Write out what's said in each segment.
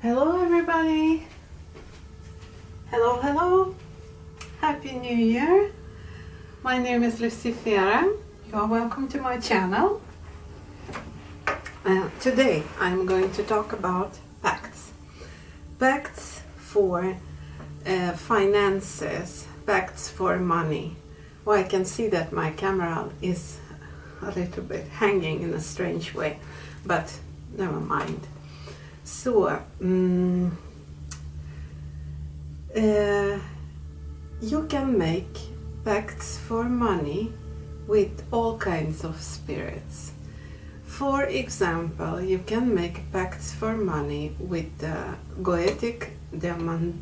Hello everybody! Hello! Happy New Year! My name is Lucifera. You are welcome to my channel. Today I'm going to talk about pacts. Pacts for finances, pacts for money. Well, I can see that my camera is a little bit hanging in a strange way, but never mind. So, you can make pacts for money with all kinds of spirits. For example, you can make pacts for money with the Goetic Demon.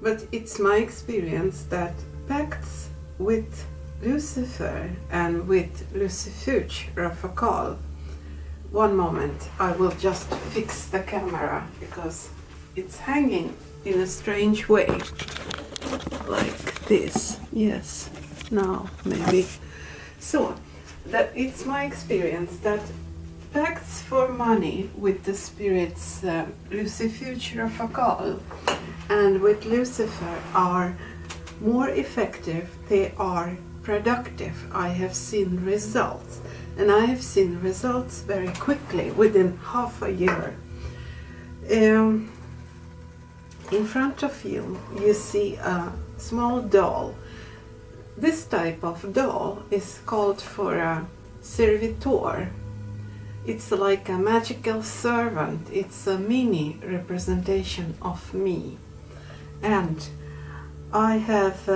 But it's my experience that pacts with Lucifer and with Lucifuge Rafakal. One moment, I will just fix the camera because it's hanging in a strange way, like this. Yes, now maybe. So, that it's my experience that pacts for money with the spirits Lucifuge Rafakal and with Lucifer are more effective. They are productive. I have seen results. And I have seen results very quickly, within half a year. In front of you, you see a small doll. This type of doll is called for a servitor. It's like a magical servant. It's a mini representation of me. And I have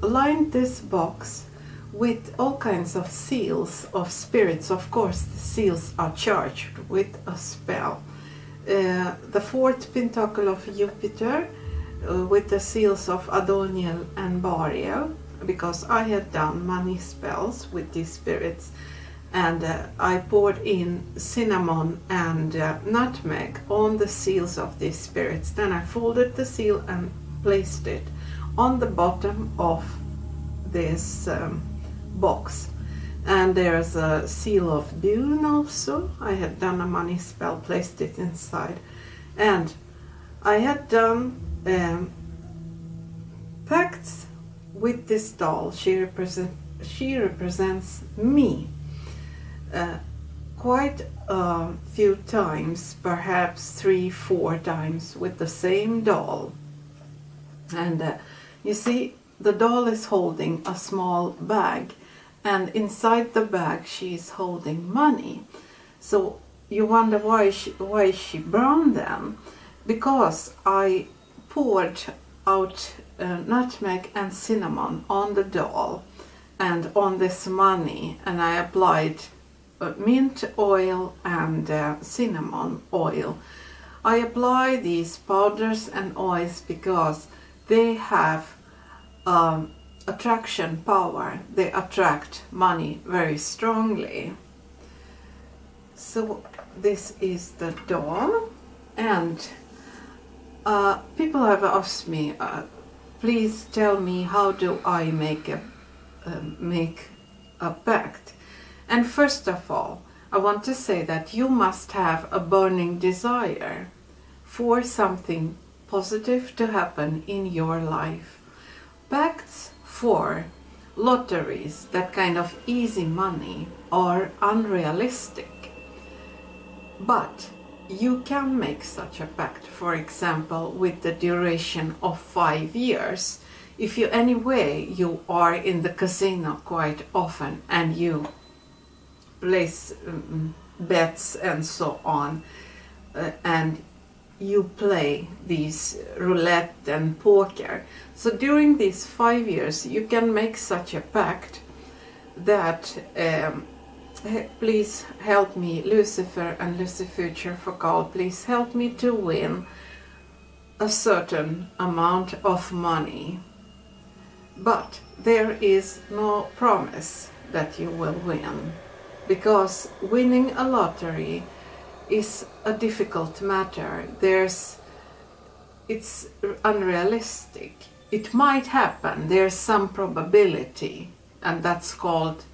lined this box with all kinds of seals of spirits. Of course, the seals are charged with a spell. The fourth pentacle of Jupiter with the seals of Adoniel and Bariel, because I had done money spells with these spirits, and I poured in cinnamon and nutmeg on the seals of these spirits. Then I folded the seal and placed it on the bottom of this box. And there's a seal of Bune also. I had done a money spell, placed it inside. And I had done pacts with this doll. She represents me quite a few times, perhaps 3-4 times with the same doll. And you see, the doll is holding a small bag, and inside the bag she is holding money. So you wonder why is she brown then? Because I poured out nutmeg and cinnamon on the doll and on this money, and I applied mint oil and cinnamon oil. I apply these powders and oils because they have attraction power. They attract money very strongly. So this is the doll, and people have asked me, please tell me, how do I make a pact? And first of all, I want to say that you must have a burning desire for something positive to happen in your life. Pacts for lotteries, that kind of easy money, are unrealistic. But you can make such a pact, for example, with the duration of 5 years. If you you are in the casino quite often and you place bets and so on, and you play these roulette and poker. So during these 5 years you can make such a pact that please help me, Lucifer and Lucifuge Rafakal, please help me to win a certain amount of money. But there is no promise that you will win, because winning a lottery is a difficult matter. It's unrealistic. It might happen, there's some probability, and that's called,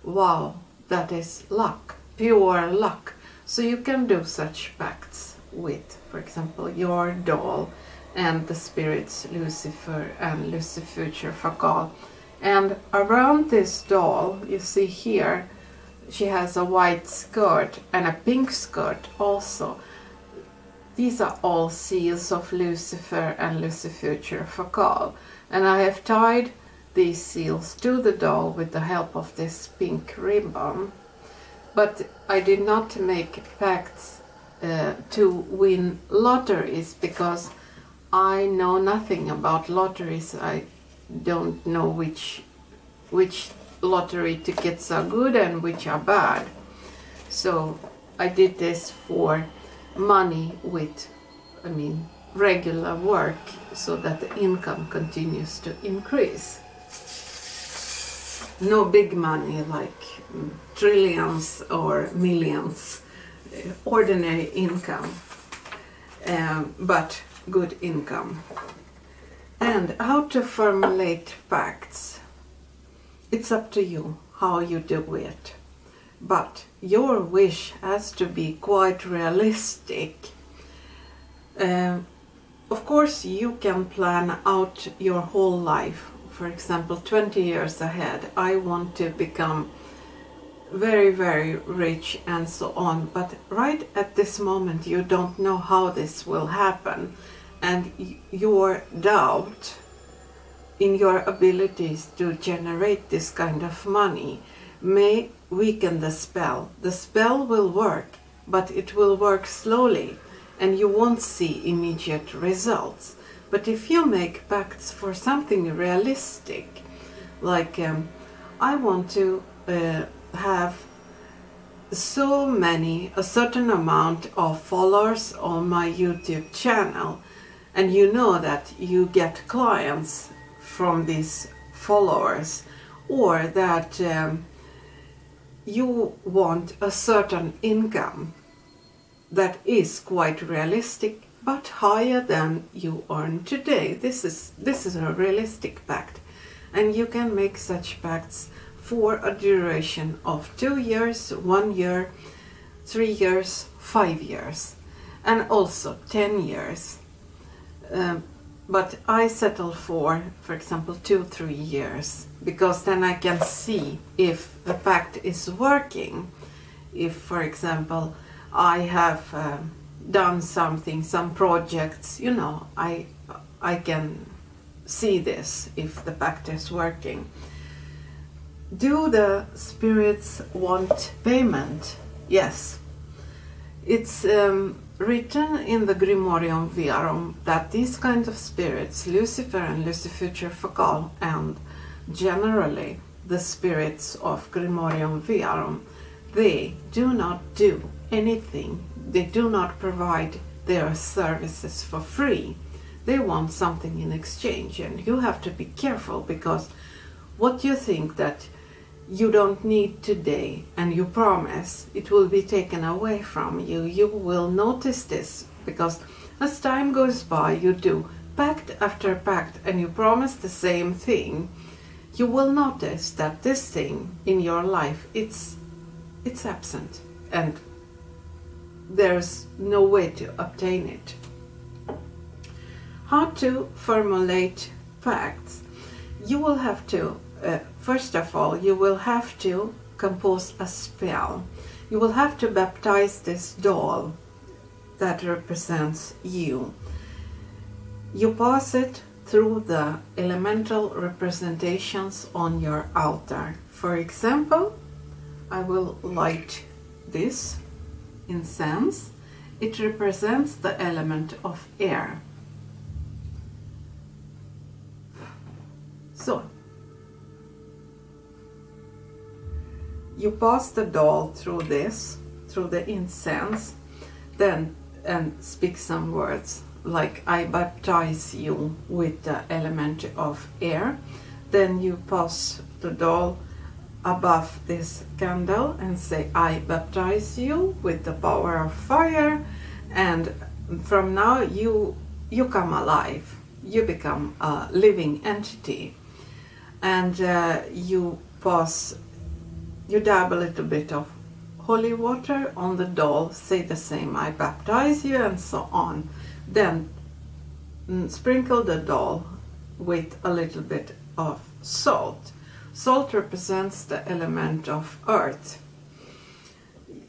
wow, that is luck, pure luck. So you can do such pacts with, for example, your doll and the spirits Lucifer and Lucifuture Fakal. And around this doll, you see here, she has a white skirt and a pink skirt also. These are all seals of Lucifer and Lucifuture Fakal. And I have tied these seals to the doll with the help of this pink ribbon. But I did not make pacts to win lotteries, because I know nothing about lotteries. I don't know which lottery tickets are good and which are bad. So I did this for money with, regular work, so that the income continues to increase. No big money like trillions or millions, ordinary income, but good income. And how to formulate pacts. It's up to you how you do it, but your wish has to be quite realistic. Of course, you can plan out your whole life. For example, 20 years ahead, I want to become very, very rich and so on. But right at this moment, you don't know how this will happen. And your doubt in your abilities to generate this kind of money may weaken the spell. The spell will work, but it will work slowly, and you won't see immediate results. But if you make pacts for something realistic, like I want to have a certain amount of followers on my YouTube channel, and you know that you get clients from these followers, or that you want a certain income that is quite realistic, but higher than you earn today. This is a realistic pact, and you can make such pacts for a duration of 2 years, 1 year, 3 years, 5 years, and also 10 years. But I settle for example, 2-3 years, because then I can see if the pact is working. If, for example, I have done something, some projects, I can see this, if the pact is working. Do the spirits want payment? Yes. It's written in the Grimorium Verum that these kinds of spirits, Lucifer and Lucifuture Fakal, and generally the spirits of Grimorium Verum, they do not do anything. They do not provide their services for free. They want something in exchange, and you have to be careful, because what you think that you don't need today and you promise, it will be taken away from you. You will notice this, because as time goes by, you do pact after pact and you promise the same thing. You will notice that this thing in your life, it's absent, and there's no way to obtain it. How to formulate pacts? You will have to first of all, you will have to compose a spell. You will have to baptize this doll that represents you. You pass it through the elemental representations on your altar. For example, I will light this incense. It represents the element of air. So, you pass the doll through this, through the incense, then and speak some words like, I baptize you with the element of air. Then you pass the doll above this candle and say, I baptize you with the power of fire, and from now you come alive. You become a living entity, and you dab a little bit of holy water on the doll, say the same, I baptize you, and so on. Then sprinkle the doll with a little bit of salt. Salt represents the element of earth.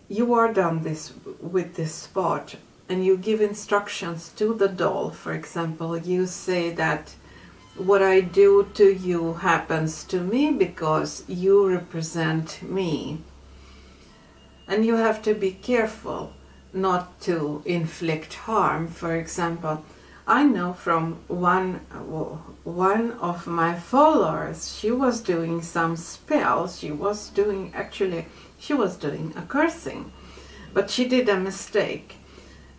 You are done this with this part, and you give instructions to the doll. For example, you say that what I do to you happens to me because you represent me. And you have to be careful not to inflict harm. For example, I know from one of my followers, she was doing some spells. She was doing a cursing, but she did a mistake,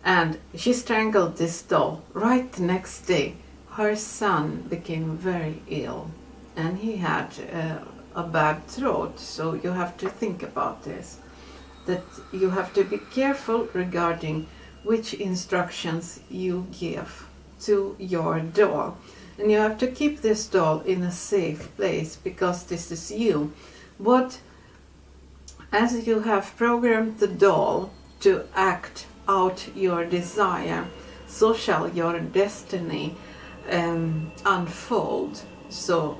and she strangled this doll. Right the next day, her son became very ill, and he had a bad throat. So you have to think about this, that you have to be careful regarding which instructions you give to your doll. And you have to keep this doll in a safe place, because this is you. But as you have programmed the doll to act out your desire, so shall your destiny unfold. So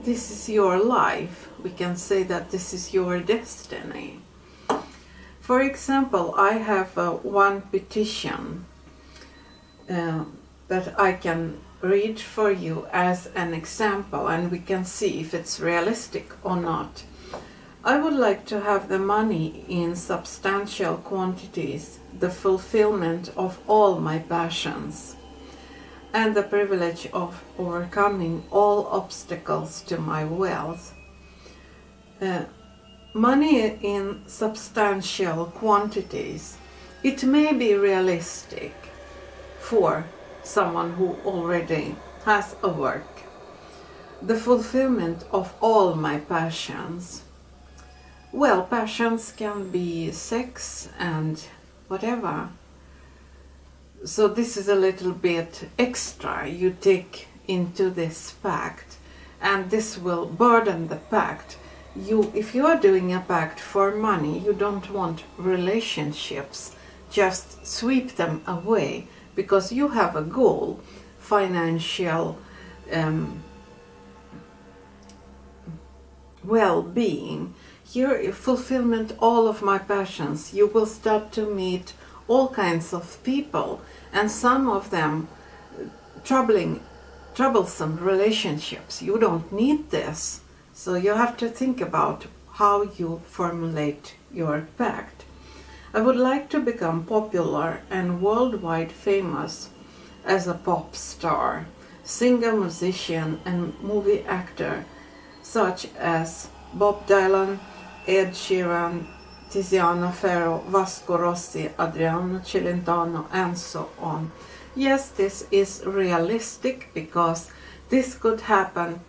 this is your life. We can say that this is your destiny. For example, I have one petition that I can read for you as an example, and we can see if it's realistic or not. I would like to have the money in substantial quantities, the fulfillment of all my passions, and the privilege of overcoming all obstacles to my wealth. Money in substantial quantities, it may be realistic for someone who already has a work. The fulfillment of all my passions. Well, passions can be sex and whatever. So this is a little bit extra you take into this pact, and this will burden the pact. If you are doing a pact for money, you don't want relationships, just sweep them away, because you have a goal, financial well-being. Here, fulfillment all of my passions. You will start to meet all kinds of people, and some of them troublesome relationships. You don't need this. So you have to think about how you formulate your pact. I would like to become popular and worldwide famous as a pop star, singer, musician, and movie actor, such as Bob Dylan, Ed Sheeran, Tiziano Ferro, Vasco Rossi, Adriano Celentano, and so on. Yes, this is realistic, because this could happen.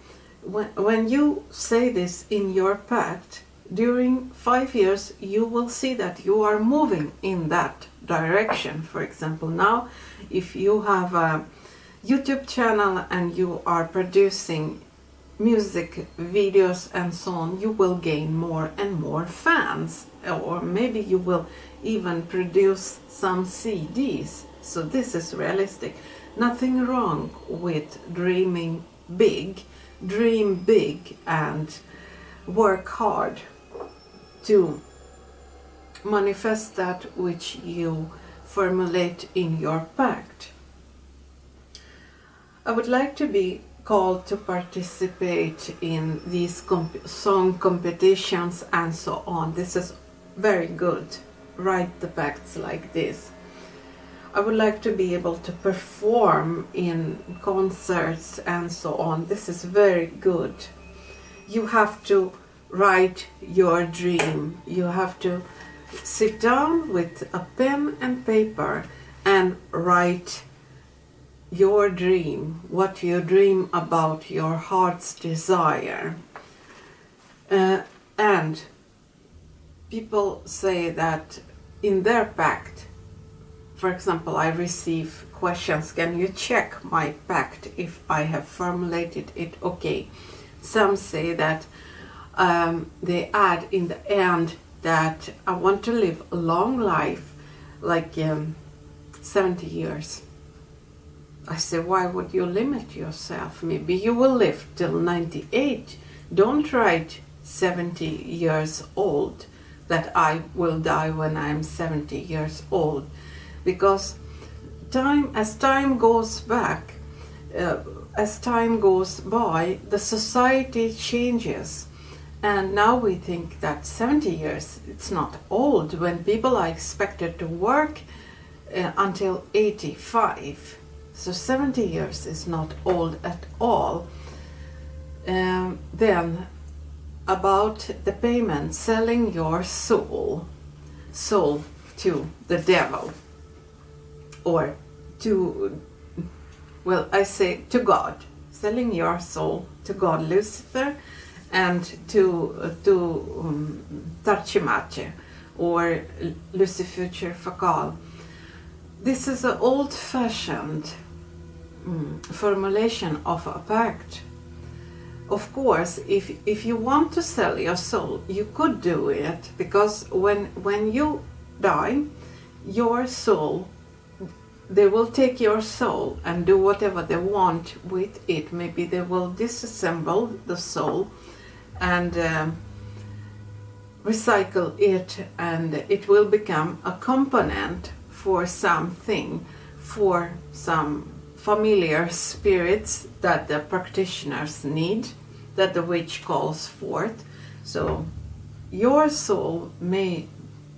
When you say this in your pact, during 5 years you will see that you are moving in that direction. For example, now if you have a YouTube channel and you are producing music videos and so on, you will gain more and more fans, or maybe you will even produce some CDs. So this is realistic. Nothing wrong with dreaming big. Dream big and work hard to manifest that which you formulate in your pact. I would like to be called to participate in these song competitions and so on. This is very good. Write the pacts like this. I would like to be able to perform in concerts and so on. This is very good. You have to write your dream. You have to sit down with a pen and paper and write your dream, what you dream about, your heart's desire. And people say that in their pact, for example, I receive questions, can you check my pact if I have formulated it okay? Some say that they add in the end that I want to live a long life, like 70 years. I say, why would you limit yourself? Maybe you will live till 98. Don't write 70 years old, that I will die when I'm 70 years old. Because as time goes back, as time goes by, the society changes. And now we think that 70 years, it's not old, when people are expected to work until 85. So 70 years is not old at all. Then about the payment, selling your soul to the devil, or to, well, I say to God, selling your soul to God, Lucifer, and to Tarchimache, or Lucifuture-Fakal. This is an old-fashioned formulation of a pact. Of course, if you want to sell your soul, you could do it, because when you die, your soul, they will take your soul and do whatever they want with it. Maybe they will disassemble the soul and recycle it, and it will become a component for something, for some familiar spirits that the practitioners need, that the witch calls forth. So your soul may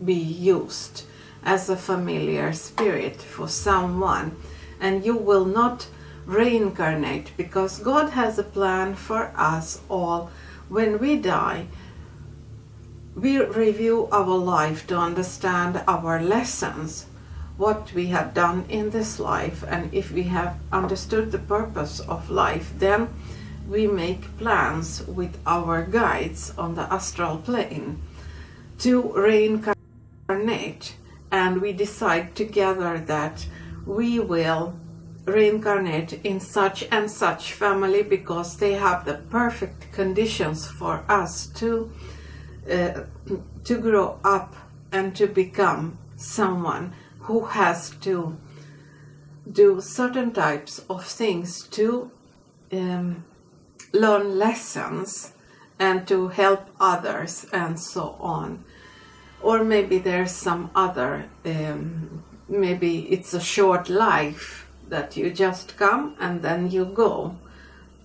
be used as a familiar spirit for someone, and you will not reincarnate, because God has a plan for us all. When we die, we review our life to understand our lessons, what we have done in this life, and if we have understood the purpose of life, then we make plans with our guides on the astral plane to reincarnate, and we decide together that we will reincarnate in such and such family, because they have the perfect conditions for us to grow up and to become someone who has to do certain types of things to learn lessons and to help others and so on. Or maybe there's some other, maybe it's a short life that you just come and then you go.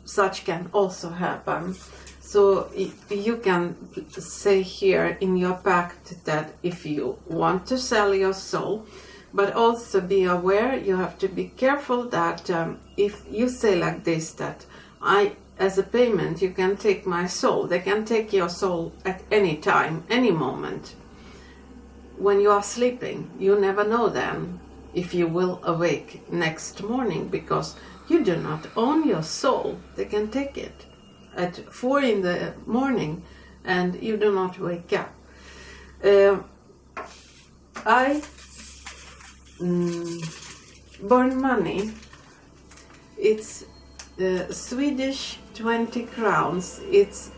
Such can also happen. So you can say here in your pact that if you want to sell your soul, but also be aware, you have to be careful that if you say like this, that as a payment, you can take my soul. They can take your soul at any time, any moment. When you are sleeping, you never know then if you will awake next morning, because you do not own your soul. They can take it at 4 in the morning and you do not wake up. I burn money. It's Swedish 20 crowns. It's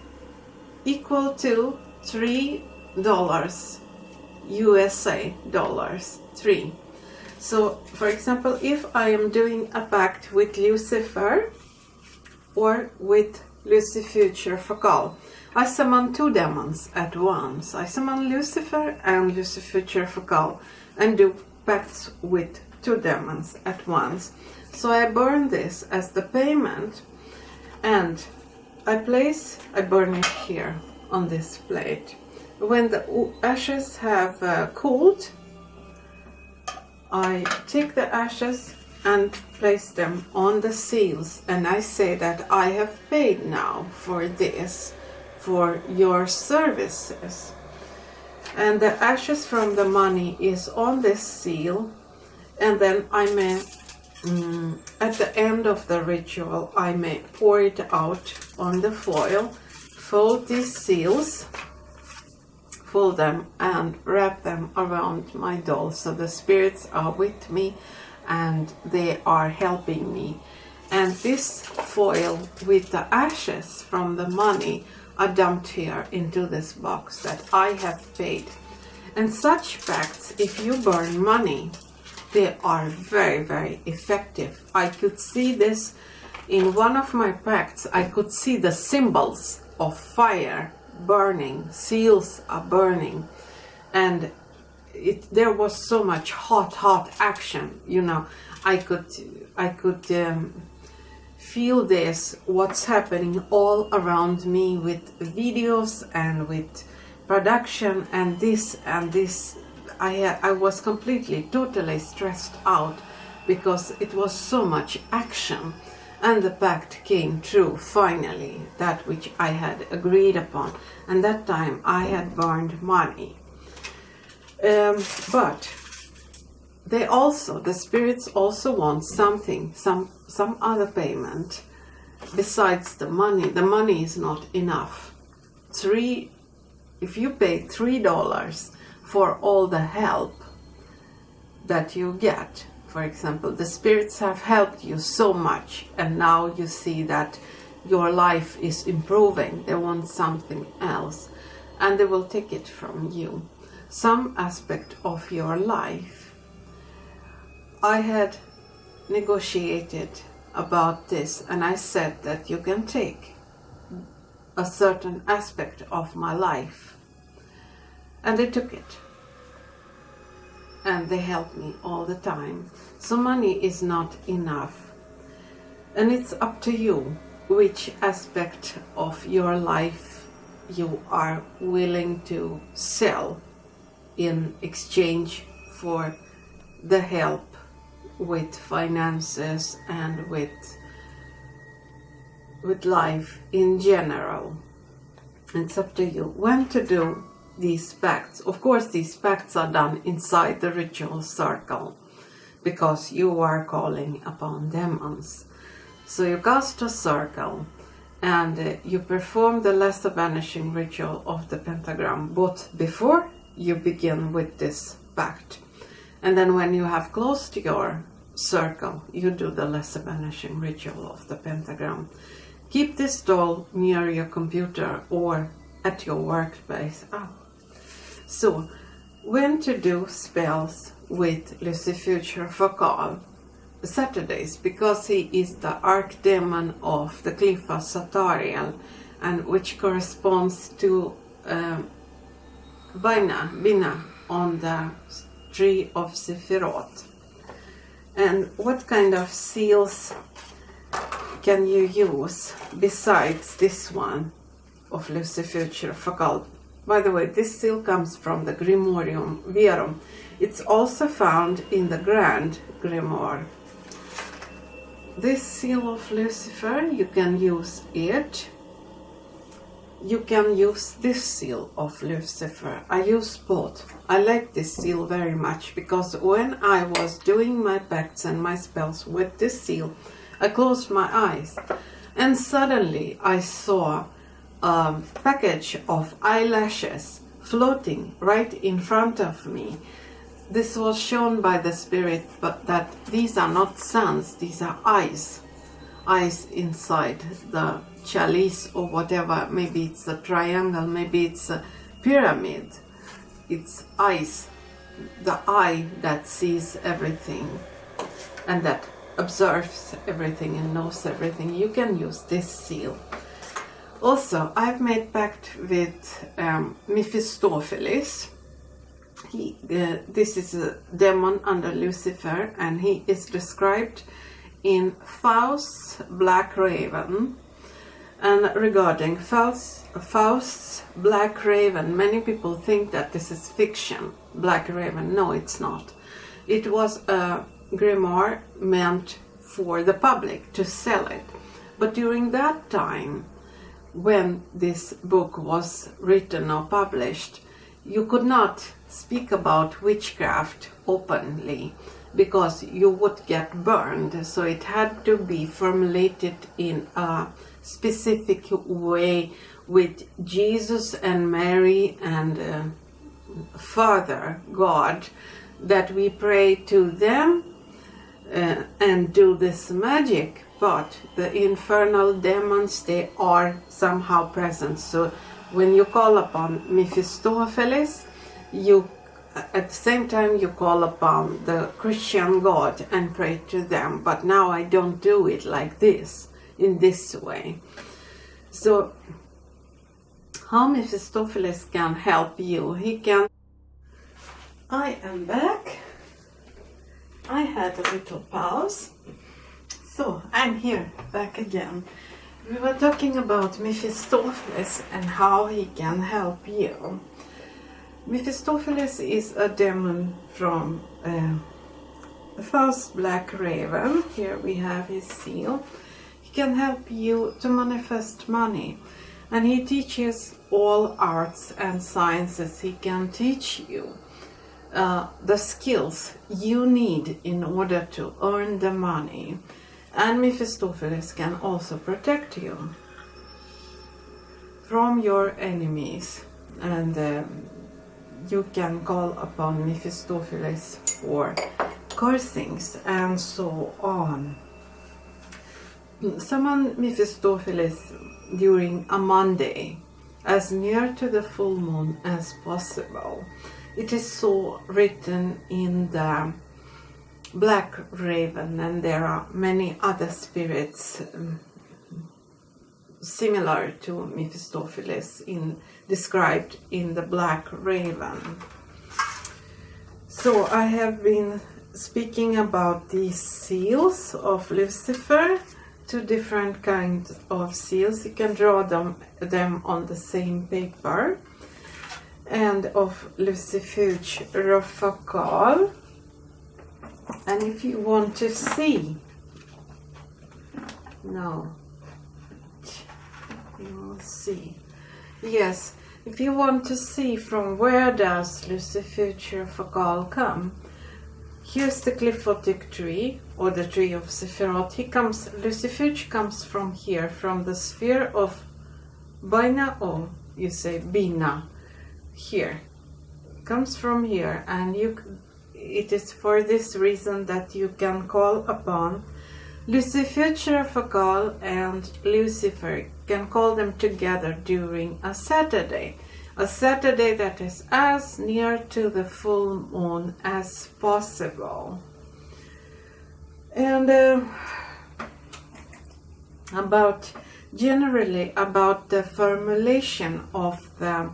equal to $3 USA dollars, 3. So, for example, if I am doing a pact with Lucifer or with Lucifuture-Fakal, I summon 2 demons at once. I summon Lucifer and Lucifuture-Fakal and do pacts with 2 demons at once. So I burn this as the payment, and I burn it here on this plate. When the ashes have cooled, I take the ashes and place them on the seals, and I say that I have paid now for this, for your services. And the ashes from the money is on this seal, and then I may, at the end of the ritual, I may pour it out on the foil, fold these seals, fold them and wrap them around my doll, so the spirits are with me and they are helping me. And this foil with the ashes from the money are dumped here into this box that I have paid And such pacts, if you burn money, they are very, very effective. I could see this in one of my pacts. I could see the symbols of fire burning, seals are burning, and there was so much hot action, you know. I could feel this, what's happening all around me with videos and with production and this. I was completely, totally stressed out because it was so much action, and the pact came true finally, that which I had agreed upon, and that time I had burned money. But the spirits also want something, some other payment besides the money. The money is not enough. If you pay $3 for all the help that you get, for example, the spirits have helped you so much, and now you see that your life is improving. They want something else, and they will take it from you. Some aspect of your life. I had negotiated about this, and I said that you can take a certain aspect of my life, and they took it, and they help me all the time. So money is not enough, and it's up to you which aspect of your life you are willing to sell in exchange for the help with finances and with life in general. It's up to you when to do these pacts. Of course, these pacts are done inside the ritual circle because you are calling upon demons. So you cast a circle and you perform the lesser banishing ritual of the pentagram, both before you begin with this pact, and then when you have closed your circle, you do the lesser banishing ritual of the pentagram. Keep this doll near your computer or at your workplace. So, when to do spells with Lucifuge Fakal? Saturdays, because he is the archdemon of the cliff of Satariel, and which corresponds to Bina on the tree of Sephiroth. And what kind of seals can you use besides this one of Lucifuge Fakal? By the way, this seal comes from the Grimorium Verum. It's also found in the Grand Grimoire. This seal of Lucifer, you can use it. You can use this seal of Lucifer. I use both. I like this seal very much because when I was doing my pacts and my spells with this seal, I closed my eyes and suddenly I saw a package of eyelashes floating right in front of me. This was shown by the spirit, but that these are not suns, these are eyes inside the chalice or whatever. Maybe it's a triangle, maybe it's a pyramid. It's eyes, the eye that sees everything and that observes everything and knows everything. You can use this seal. Also, I've made pact with Mephistopheles. This is a demon under Lucifer, and he is described in Faust's Black Raven. And regarding Faust's Black Raven, many people think that this is fiction. Black Raven, no, it's not. It was a grimoire meant for the public to sell it. But during that time, when this book was written or published, you could not speak about witchcraft openly because you would get burned. So it had to be formulated in a specific way with Jesus and Mary and Father God, that we pray to them and do this magic. But the infernal demons, they are somehow present. So when you call upon Mephistopheles, you at the same time you call upon the Christian God and pray to them, but now I don't do it like this, in this way. So how Mephistopheles can help you? He can... I am back. I had a little pause. So I'm here, back again. We were talking about Mephistopheles and how he can help you. Mephistopheles is a demon from the false black raven. Here we have his seal. He can help you to manifest money, and he teaches all arts and sciences. He can teach you the skills you need in order to earn the money. And Mephistopheles can also protect you from your enemies, and you can call upon Mephistopheles for cursings and so on. Summon Mephistopheles during a Monday, as near to the full moon as possible. It is so written in the Black Raven, and there are many other spirits similar to Mephistopheles described in the Black Raven. So I have been speaking about these seals of Lucifer, 2 different kinds of seals. You can draw them on the same paper. And of Lucifuge Rofakal. And if you want to see, no, you will see. Yes, if you want to see from where does Lucifuge Rofakal come, here's the Qliphothic tree, or the tree of Sephiroth. Lucifuge comes from here, from the sphere of Bina, or you say Bina. Here, comes from here, and it is for this reason that you can call upon Lucifuge Rofakal and Lucifer. You can call them together during a Saturday that is as near to the full moon as possible. And generally about the formulation of the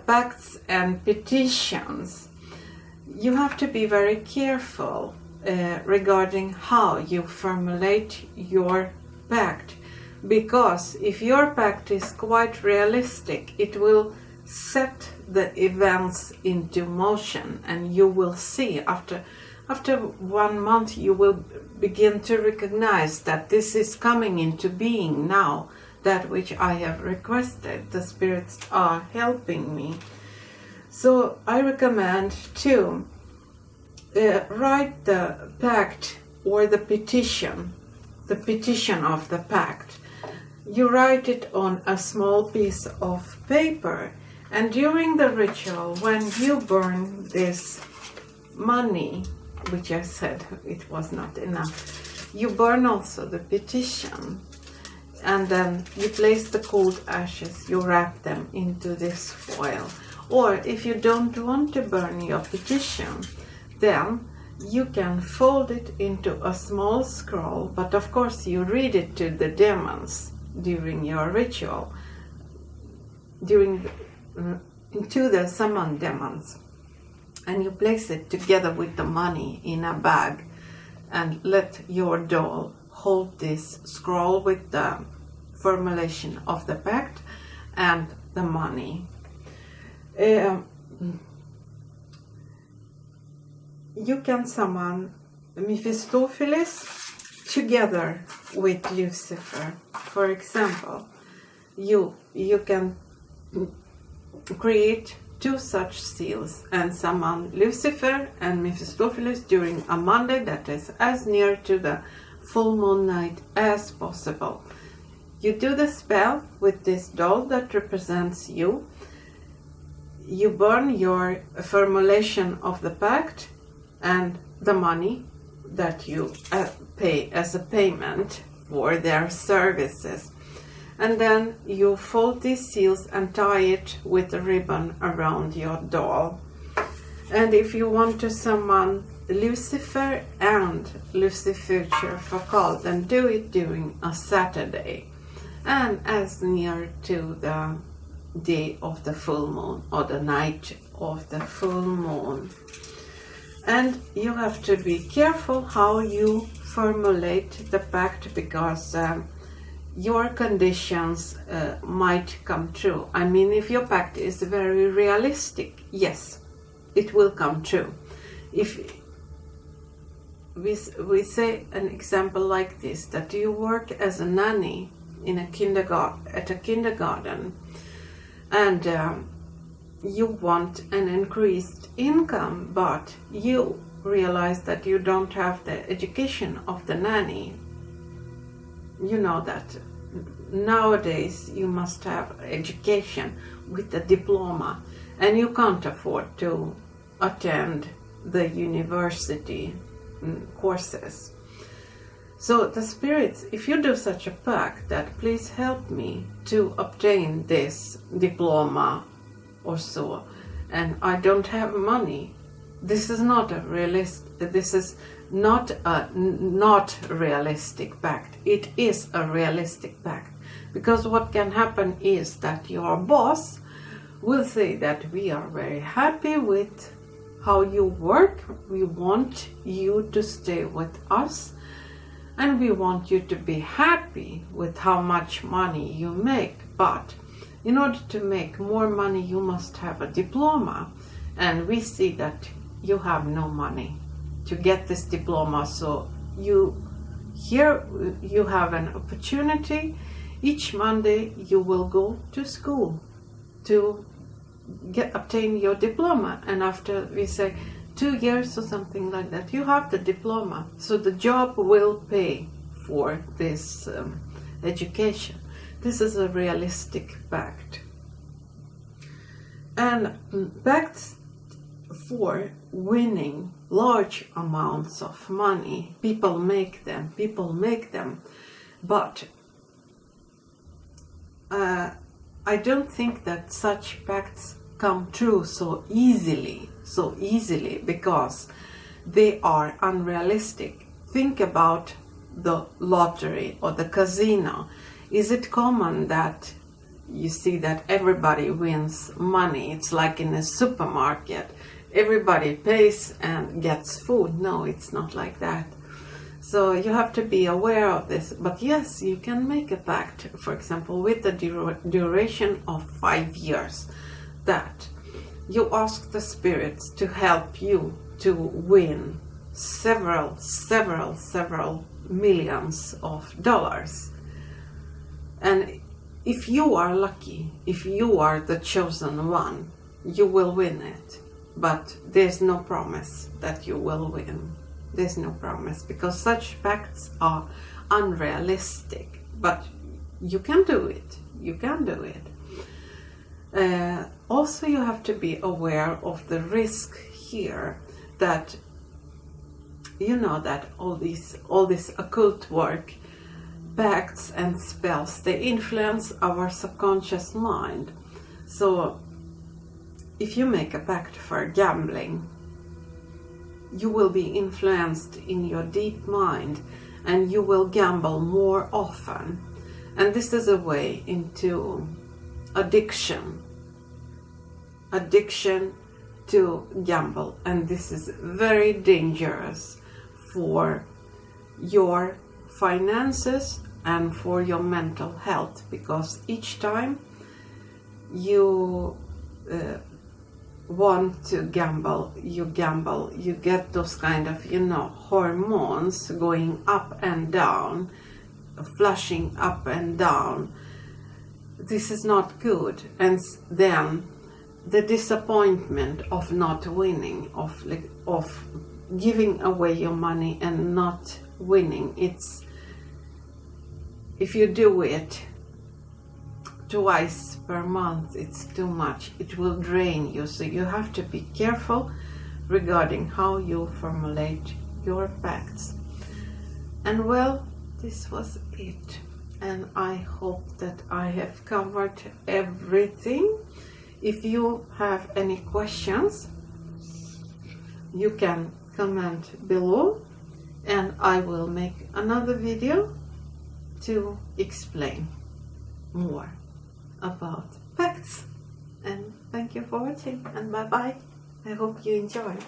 pacts and petitions, you have to be very careful regarding how you formulate your pact, because if your pact is quite realistic, it will set the events into motion, and you will see after 1 month you will begin to recognize that this is coming into being now. That which I have requested, the spirits are helping me. So I recommend to write the pact or the petition of the pact. You write it on a small piece of paper, and during the ritual, when you burn this money, which I said it was not enough, you burn also the petition. And then you place the cold ashes, you wrap them into this foil. Or if you don't want to burn your petition, then you can fold it into a small scroll, but of course you read it to the demons during your ritual, to the summoned demons. And you place it together with the money in a bag, and let your doll hold this scroll with the formulation of the pact and the money. You can summon Mephistopheles together with Lucifer. For example, you can create 2 such seals and summon Lucifer and Mephistopheles during a Monday that is as near to the full moon night as possible. You do the spell with this doll that represents you. You burn your formulation of the pact and the money that you pay as a payment for their services. And then you fold these seals and tie it with a ribbon around your doll. And if you want to summon Lucifer and Lucifuture Fakal, then do it during a Saturday and as near to the day of the full moon or the night of the full moon. And you have to be careful how you formulate the pact, because your conditions might come true. I mean, if your pact is very realistic, yes, it will come true. If we say an example like this, that you work as a nanny in a kindergarten, and you want an increased income, but you realize that you don't have the education of the nanny. You know that nowadays you must have education with a diploma, and you can't afford to attend the university courses. So the spirits, if you do such a pact that please help me to obtain this diploma or so, and I don't have money, this is not a not realistic pact. It is a realistic pact, because what can happen is that your boss will say that we are very happy with how you work, we want you to stay with us, and we want you to be happy with how much money you make, but in order to make more money you must have a diploma, and we see that you have no money to get this diploma. So you have an opportunity. Each Monday you will go to school to obtain your diploma, and after we say 2 years or something like that, you have the diploma. So the job will pay for this education. This is a realistic pact. And pacts for winning large amounts of money, people make them, but I don't think that such pacts come true so easily, because they are unrealistic. Think about the lottery or the casino. Is it common that you see that everybody wins money? It's like in a supermarket, everybody pays and gets food. No, it's not like that. So you have to be aware of this. But yes, you can make a pact, for example, with the duration of 5 years, that you ask the spirits to help you to win several millions of dollars. And if you are lucky, if you are the chosen one, you will win it. But there's no promise that you will win. There's no promise, because such pacts are unrealistic. But you can do it. You can do it. Also, you have to be aware of the risk here, that you know that all this occult work, pacts and spells, they influence our subconscious mind. So if you make a pact for gambling, you will be influenced in your deep mind, and you will gamble more often. And this is a way into addiction to gamble, and this is very dangerous for your finances and for your mental health, because each time you want to gamble, you get those kind of, hormones going up and down, flashing up and down. This is not good. And then the disappointment of not winning, of giving away your money and not winning, if you do it twice per month, it's too much. It will drain you. So you have to be careful regarding how you formulate your pacts. And well, this was it. And I hope that I have covered everything. If you have any questions, you can comment below, and I will make another video to explain more about pacts. And thank you for watching, and bye bye. I hope you enjoyed.